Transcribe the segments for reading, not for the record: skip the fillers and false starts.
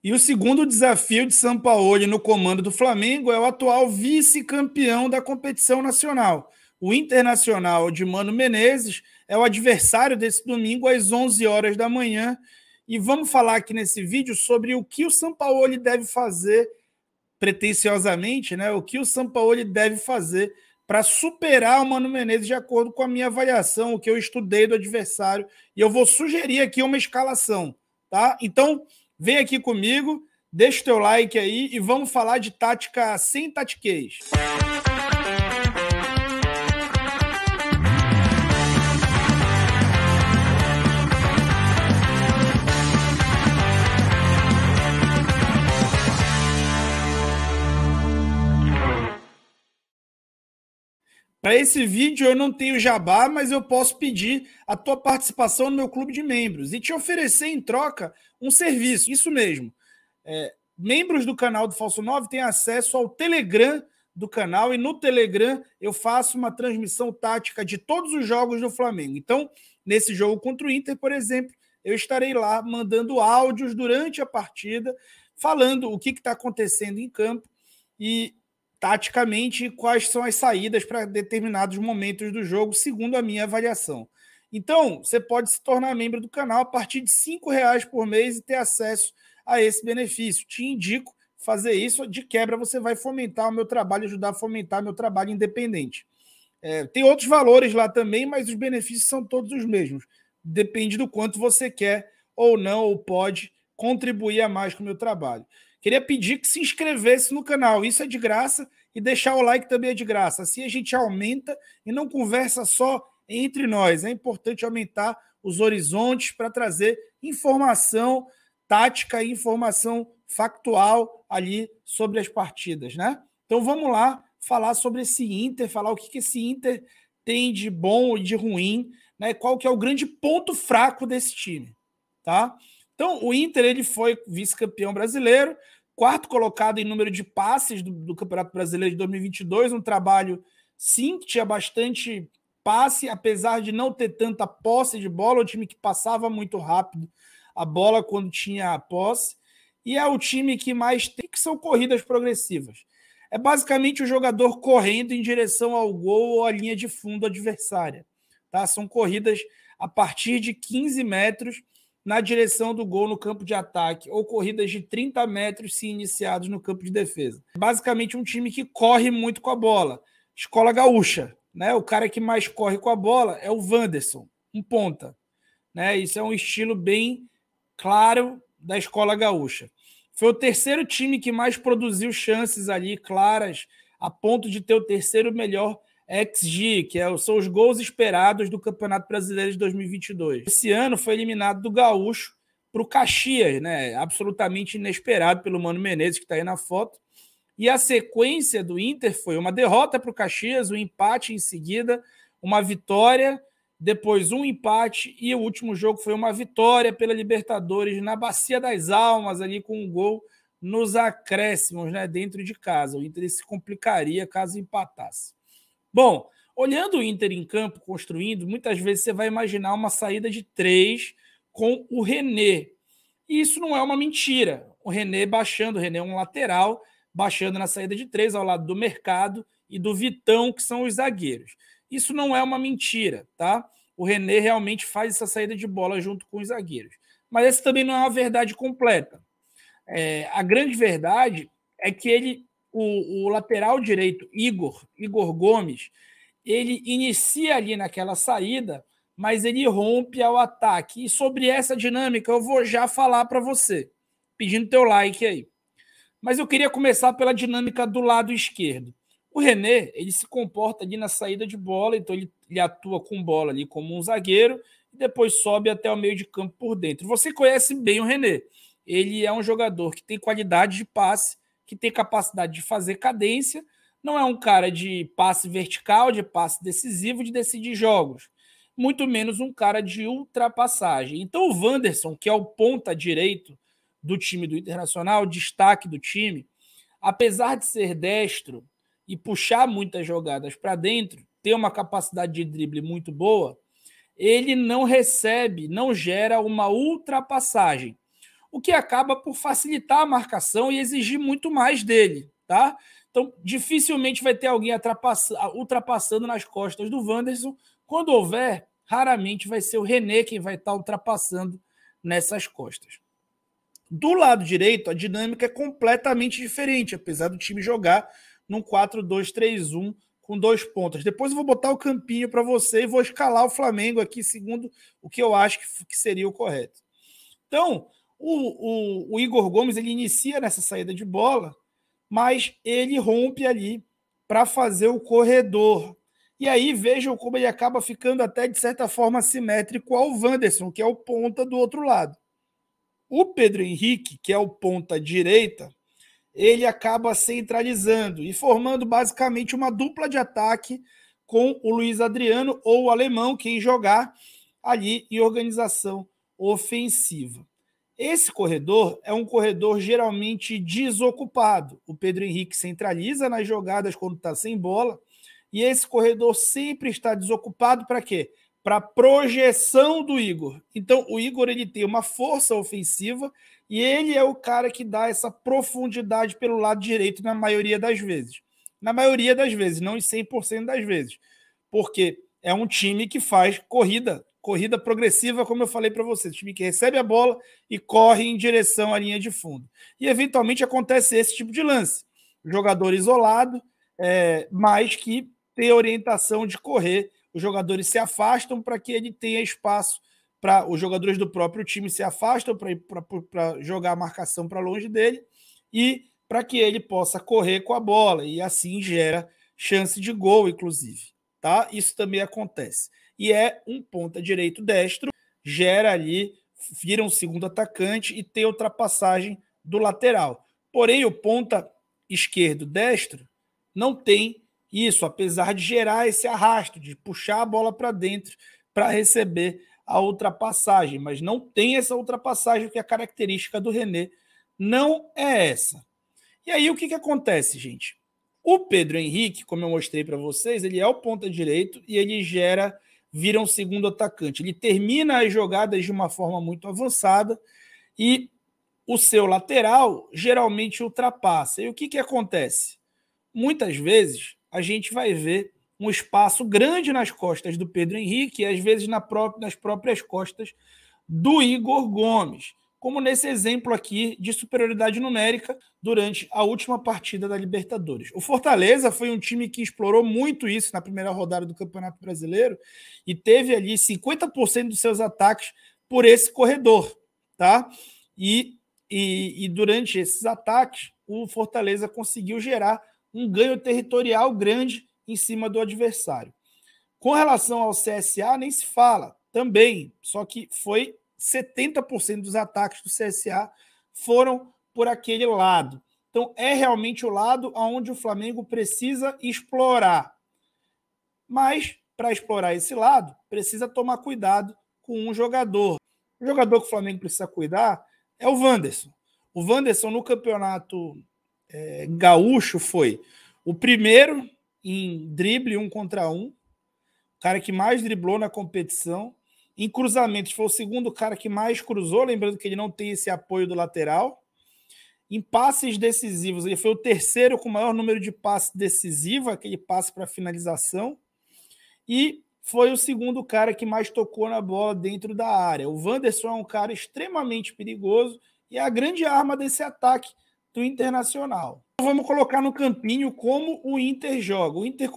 E o segundo desafio de Sampaoli no comando do Flamengo é o atual vice-campeão da competição nacional. O Internacional de Mano Menezes é o adversário desse domingo às 11 horas da manhã. E vamos falar aqui nesse vídeo sobre o que o Sampaoli deve fazer, pretensiosamente, né? O que o Sampaoli deve fazer para superar o Mano Menezes de acordo com a minha avaliação, o que eu estudei do adversário. E eu vou sugerir aqui uma escalação, tá? Então, vem aqui comigo, deixa o teu like aí e vamos falar de tática sem tatiquez. Para esse vídeo eu não tenho jabá, mas eu posso pedir a tua participação no meu clube de membros e te oferecer em troca um serviço. Isso mesmo. Membros do canal do Falso 9 têm acesso ao Telegram do canal e no Telegram eu faço uma transmissão tática de todos os jogos do Flamengo. Então, nesse jogo contra o Inter, por exemplo, eu estarei lá mandando áudios durante a partida, falando o que está acontecendo em campo e taticamente quais são as saídas para determinados momentos do jogo, segundo a minha avaliação. Então, você pode se tornar membro do canal a partir de R$5 por mês e ter acesso a esse benefício. Te indico fazer isso. De quebra, você vai fomentar o meu trabalho, ajudar a fomentar meu trabalho independente. Tem outros valores lá também, mas os benefícios são todos os mesmos. Depende do quanto você quer ou não, ou pode contribuir a mais com o meu trabalho. Queria pedir que se inscrevesse no canal, isso é de graça, e deixar o like também é de graça. Assim a gente aumenta e não conversa só entre nós. É importante aumentar os horizontes para trazer informação tática e informação factual ali sobre as partidas, né? Então vamos lá falar sobre esse Inter, falar o que esse Inter tem de bom e de ruim, né? Qual que é o grande ponto fraco desse time, tá? Então o Inter ele foi vice-campeão brasileiro, quarto colocado em número de passes do Campeonato Brasileiro de 2022, um trabalho, sim, que tinha bastante passe, apesar de não ter tanta posse de bola, o time que passava muito rápido a bola quando tinha a posse, e é o time que mais tem, que são corridas progressivas. É basicamente o jogador correndo em direção ao gol ou à linha de fundo adversária. Tá? São corridas a partir de 15 metros, na direção do gol no campo de ataque, ou corridas de 30 metros se iniciados no campo de defesa. Basicamente um time que corre muito com a bola. Escola gaúcha, né? O cara que mais corre com a bola é o Wanderson, um ponta. Né? Isso é um estilo bem claro da escola gaúcha. Foi o terceiro time que mais produziu chances ali claras, a ponto de ter o terceiro melhor XG, que são os gols esperados do Campeonato Brasileiro de 2022. Esse ano foi eliminado do Gaúcho para o Caxias, né? Absolutamente inesperado pelo Mano Menezes, que está aí na foto. E a sequência do Inter foi uma derrota para o Caxias, um empate em seguida, uma vitória, depois um empate e o último jogo foi uma vitória pela Libertadores na Bacia das Almas, ali com um gol nos acréscimos, né? Dentro de casa. O Inter se complicaria caso empatasse. Bom, olhando o Inter em campo, construindo, muitas vezes você vai imaginar uma saída de 3 com o René. E isso não é uma mentira. O René baixando, o René é um lateral, baixando na saída de 3 ao lado do Mercado e do Vitão, que são os zagueiros. Isso não é uma mentira, tá? O René realmente faz essa saída de bola junto com os zagueiros. Mas essa também não é uma verdade completa. A grande verdade é que o lateral direito, Igor Gomes, ele inicia ali naquela saída, mas ele rompe ao ataque. E sobre essa dinâmica eu vou já falar para você, pedindo teu like aí. Mas eu queria começar pela dinâmica do lado esquerdo. O René, ele se comporta ali na saída de bola, então ele atua com bola ali como um zagueiro e depois sobe até o meio de campo por dentro. Você conhece bem o René. Ele é um jogador que tem qualidade de passe, que tem capacidade de fazer cadência, não é um cara de passe vertical, de passe decisivo, de decidir jogos, muito menos um cara de ultrapassagem. Então o Wanderson, que é o ponta direito do time do Internacional, destaque do time, apesar de ser destro e puxar muitas jogadas para dentro, ter uma capacidade de drible muito boa, ele não recebe, não gera uma ultrapassagem. o que acaba por facilitar a marcação e exigir muito mais dele, tá? Então, dificilmente vai ter alguém ultrapassando nas costas do Wanderson. Quando houver, raramente vai ser o René quem vai estar ultrapassando nessas costas. Do lado direito, a dinâmica é completamente diferente, apesar do time jogar num 4-2-3-1 com 2 pontas. Depois eu vou botar o campinho para você e vou escalar o Flamengo aqui segundo o que eu acho que seria o correto. Então, o Igor Gomes ele inicia nessa saída de bola, mas ele rompe ali para fazer o corredor. E aí vejam como ele acaba ficando até de certa forma simétrico ao Wanderson, que é o ponta do outro lado. O Pedro Henrique, que é o ponta direita, ele acaba centralizando e formando basicamente uma dupla de ataque com o Luiz Adriano ou o alemão, quem jogar ali em organização ofensiva. Esse corredor é um corredor geralmente desocupado. O Pedro Henrique centraliza nas jogadas quando está sem bola e esse corredor sempre está desocupado para quê? Para projeção do Igor. Então, o Igor ele tem uma força ofensiva e ele é o cara que dá essa profundidade pelo lado direito na maioria das vezes. Na maioria das vezes, não em 100% das vezes. Porque é um time que faz corrida progressiva, como eu falei para vocês. Um time que recebe a bola e corre em direção à linha de fundo. E, eventualmente, acontece esse tipo de lance. Jogador isolado, mas que tem orientação de correr. Os jogadores se afastam para que ele tenha espaço para os jogadores do próprio time se afastam para jogar a marcação para longe dele e para que ele possa correr com a bola e assim gera chance de gol, inclusive. Tá? Isso também acontece. E é um ponta direito destro, gera ali, vira um segundo atacante e tem ultrapassagem do lateral. Porém, o ponta esquerdo destro não tem isso, apesar de gerar esse arrasto, de puxar a bola para dentro para receber a ultrapassagem, mas não tem essa ultrapassagem, que a característica do René não é essa. E aí o que acontece, gente? O Pedro Henrique, como eu mostrei para vocês, ele é o ponta direito e ele vira um segundo atacante. Ele termina as jogadas de uma forma muito avançada e o seu lateral geralmente ultrapassa. E o que acontece? Muitas vezes a gente vai ver um espaço grande nas costas do Pedro Henrique e às vezes nas próprias costas do Igor Gomes, como nesse exemplo aqui de superioridade numérica durante a última partida da Libertadores. O Fortaleza foi um time que explorou muito isso na primeira rodada do Campeonato Brasileiro e teve ali 50% dos seus ataques por esse corredor, tá? E durante esses ataques, o Fortaleza conseguiu gerar um ganho territorial grande em cima do adversário. Com relação ao CSA, nem se fala também, só que foi 70% dos ataques do CSA foram por aquele lado. Então, é realmente o lado onde o Flamengo precisa explorar. Mas, para explorar esse lado, precisa tomar cuidado com um jogador. O jogador que o Flamengo precisa cuidar é o Wanderson. O Wanderson, no campeonato gaúcho, foi o primeiro em drible 1 contra 1, o cara que mais driblou na competição. Em cruzamentos, foi o segundo cara que mais cruzou, lembrando que ele não tem esse apoio do lateral. Em passes decisivos, ele foi o terceiro com o maior número de passes decisivos, aquele passe para finalização. E foi o segundo cara que mais tocou na bola dentro da área. O Wanderson é um cara extremamente perigoso e é a grande arma desse ataque do Internacional. Vamos colocar no campinho como o Inter joga. O Inter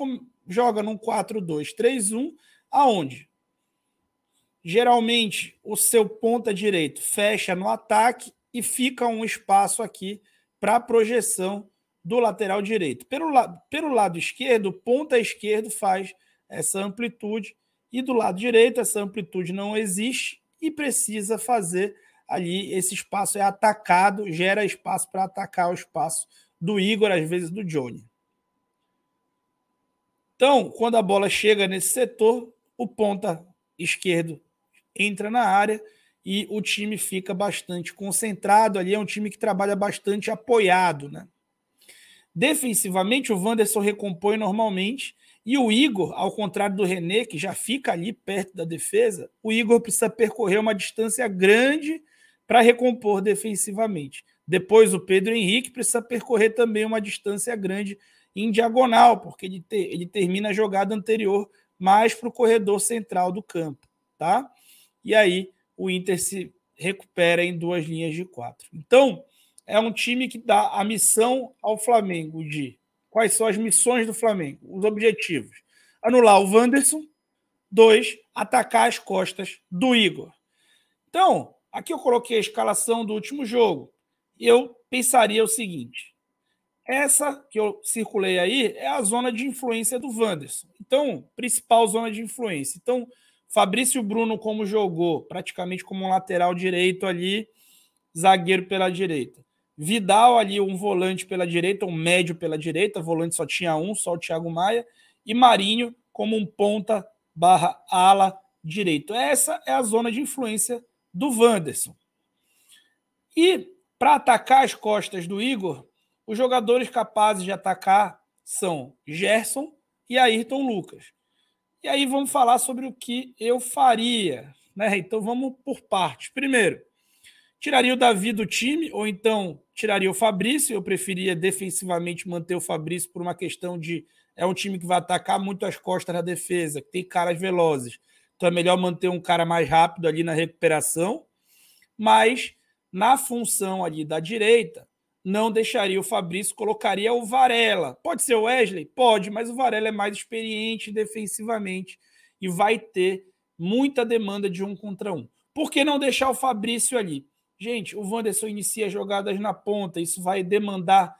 joga num 4-2-3-1, aonde geralmente o seu ponta direito fecha no ataque e fica um espaço aqui para a projeção do lateral direito. Pelo lado esquerdo, o ponta esquerdo faz essa amplitude e do lado direito essa amplitude não existe e precisa fazer ali, esse espaço é atacado, gera espaço para atacar o espaço do Igor, às vezes do Johnny. Então, quando a bola chega nesse setor, o ponta esquerdo entra na área e o time fica bastante concentrado ali, é um time que trabalha bastante apoiado, né? Defensivamente, o Wanderson recompõe normalmente e o Igor, ao contrário do René, que já fica ali perto da defesa, o Igor precisa percorrer uma distância grande para recompor defensivamente. Depois o Pedro Henrique precisa percorrer também uma distância grande em diagonal, porque ele termina a jogada anterior mais para o corredor central do campo, tá? E aí o Inter se recupera em 2 linhas de 4. Então, é um time que dá a missão ao Flamengo de quais são as missões do Flamengo, os objetivos. Anular o Wanderson. 2, atacar as costas do Igor. Então, aqui eu coloquei a escalação do último jogo. E eu pensaria o seguinte: essa que eu circulei aí é a zona de influência do Wanderson. Então, principal zona de influência. Então, Fabrício Bruno, como jogou, praticamente como um lateral direito ali, zagueiro pela direita. Vidal ali, um volante pela direita, um médio pela direita, volante só tinha um, só o Thiago Maia. E Marinho como um ponta / ala direito. Essa é a zona de influência do Wanderson. E para atacar as costas do Igor, os jogadores capazes de atacar são Gerson e Ayrton Lucas. E aí vamos falar sobre o que eu faria, né? Então vamos por partes. Primeiro, tiraria o Davi do time, ou então tiraria o Fabrício. Eu preferia defensivamente manter o Fabrício por uma questão de é um time que vai atacar muito as costas da defesa, que tem caras velozes. Então é melhor manter um cara mais rápido ali na recuperação. Mas na função ali da direita, não deixaria o Fabrício, colocaria o Varela. Pode ser o Wesley? Pode, mas o Varela é mais experiente defensivamente e vai ter muita demanda de 1 contra 1. Por que não deixar o Fabrício ali? Gente, o Wanderson inicia jogadas na ponta, isso vai demandar.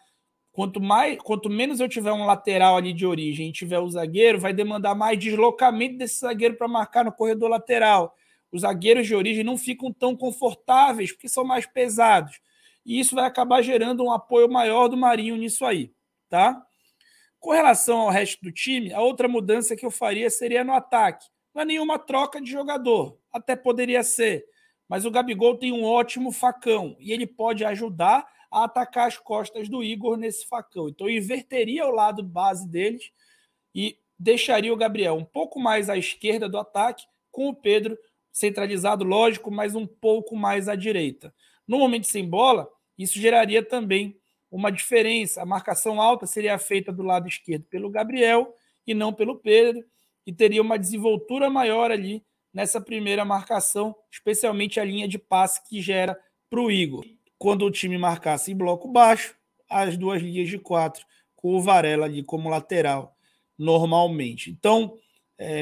Quanto menos eu tiver um lateral ali de origem e tiver o zagueiro, vai demandar mais deslocamento desse zagueiro para marcar no corredor lateral. Os zagueiros de origem não ficam tão confortáveis porque são mais pesados. E isso vai acabar gerando um apoio maior do Marinho nisso aí, tá? Com relação ao resto do time, a outra mudança que eu faria seria no ataque. Não é nenhuma troca de jogador, até poderia ser. Mas o Gabigol tem um ótimo facão e ele pode ajudar a atacar as costas do Igor nesse facão. Então eu inverteria o lado base deles e deixaria o Gabriel um pouco mais à esquerda do ataque, com o Pedro centralizado, lógico, mas um pouco mais à direita. No momento sem bola, isso geraria também uma diferença. A marcação alta seria feita do lado esquerdo pelo Gabriel e não pelo Pedro, e teria uma desenvoltura maior ali nessa primeira marcação, especialmente a linha de passe que gera para o Igor. Quando o time marcasse em bloco baixo, as 2 linhas de 4, com o Varela ali como lateral, normalmente. Então,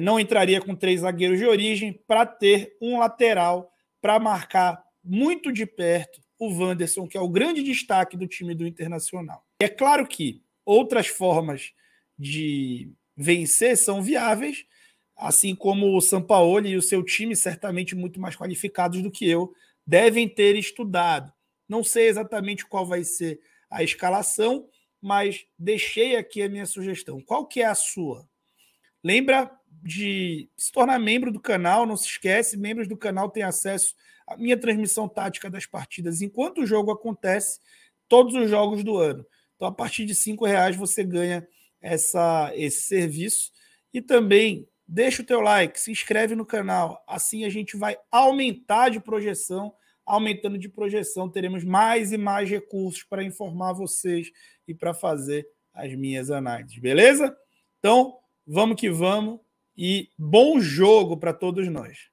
não entraria com 3 zagueiros de origem para ter um lateral para marcar muito de perto o Wanderson, que é o grande destaque do time do Internacional. É claro que outras formas de vencer são viáveis, assim como o Sampaoli e o seu time, certamente muito mais qualificados do que eu, devem ter estudado. Não sei exatamente qual vai ser a escalação, mas deixei aqui a minha sugestão. Qual que é a sua? Lembra de se tornar membro do canal, não se esquece, membros do canal têm acesso à minha transmissão tática das partidas enquanto o jogo acontece, todos os jogos do ano. Então, a partir de R$5 você ganha esse serviço. E também deixa o teu like, se inscreve no canal, assim a gente vai aumentar de projeção. Aumentando de projeção, teremos mais e mais recursos para informar vocês e para fazer as minhas análises, beleza? Então, vamos que vamos e bom jogo para todos nós.